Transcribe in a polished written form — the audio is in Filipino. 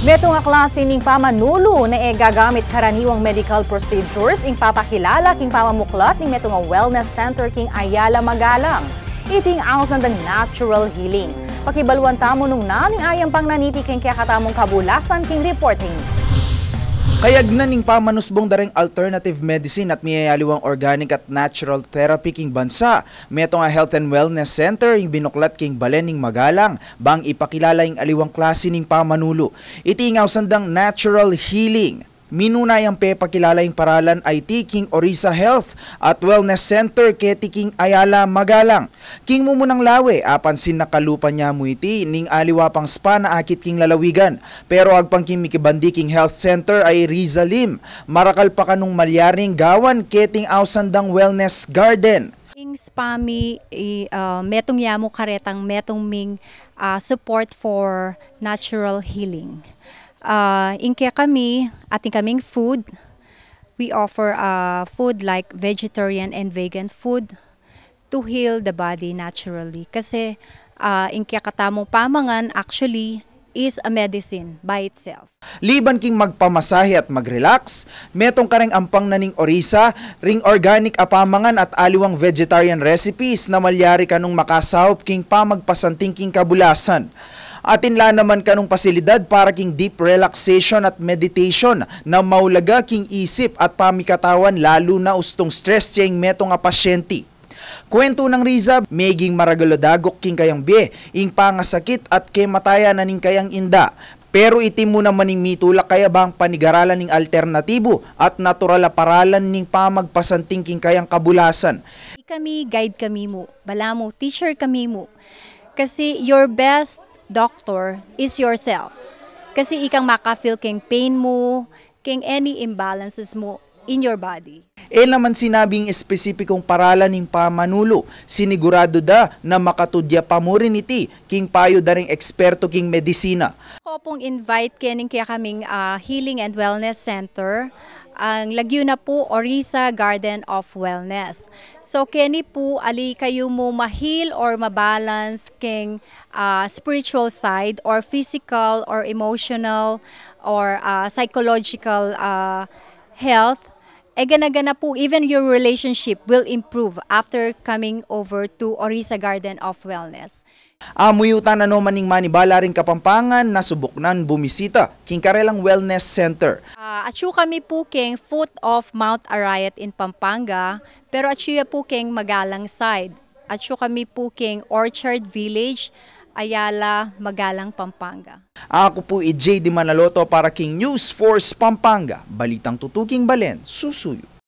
Metong nga klase ning pamanulo na gagamit karaniwang medical procedures ing papakilala king pamamuklat ning metong nga wellness center king Ayala Magalang. Iting awsan ng natural healing. Pakibaluan tamo nung naning ayang pang naniti king kaya katamong kabulasan king reporting. Kayag na ning pamanusbong daring alternative medicine at miyayaliwang organic at natural therapy king bansa. Meto nga health and wellness center ing binuklat king Balen ning Magalang bang ipakilala ing aliwang klase ning pamanulo. Itingaw sandang natural healing. Minunayang pakilala ing paralan IT king Orisa Health at Wellness Center keti king Ayala Magalang. King mumunang lawe apansin nakalupa niya mo iti ning aliwapang spa na akit king lalawigan. Pero agpang king mikibandi king health center ay Rizalim. Marakal pa kanung malyaring gawan keting awsandang wellness garden. Ing spami metong yamo karetang metong ming support for natural healing. Ingke kami, ating kaming food, we offer food like vegetarian and vegan food to heal the body naturally. Kasi ingke katamong pamangan actually is a medicine by itself. Liban king magpamasahe at mag-relax, metong kareng ampang naning Orisa, ring organic apamangan at aliwang vegetarian recipes na malyari kanong makasahop king pamagpasanting king kabulasan. Atinla naman kanong pasilidad para king deep relaxation at meditation na maulaga king isip at pamikatawan lalo na ustong stress tiyang meto nga pasyente. Kwento ng Riza, meging maragalodagok king kayang be, ing pangasakit at kemataya na ning kayang inda. Pero iti mo naman ning mitulak kaya bang panigaralan ning alternatibo at natural paralan ning pamagpasanting king kayang kabulasan. Kami, guide kami mo, bala mo, teacher kami mo. Kasi your best doctor is yourself. Kasi ikang maka-feel king pain mo, king any imbalances mo in your body. Naman sinabing espesipikong paralan ning pamanulo, sinigurado da na makatudya pa mo rin iti, king payo daring eksperto king medisina. Ako pong invite kening kaya kaming Healing and Wellness Center. Ang lagyo na po Orisa Garden of Wellness. So keni po ali kayo mo ma-heal or mabalance king spiritual side or physical or emotional or psychological health. Gana-gana po even your relationship will improve after coming over to Orisa Garden of Wellness. Amuyutan na no maning manibala rin Kapampangan na subuknan bumisita king Karelang Wellness Center. Atsu kami po king foot of Mount Arayat in Pampanga, pero atsu po king Magalang side. Atsu kami po king Orchard Village, Ayala, Magalang, Pampanga. Ako po J.D. Manaloto para king News Force Pampanga. Balitang tutuking Balen, susuyo.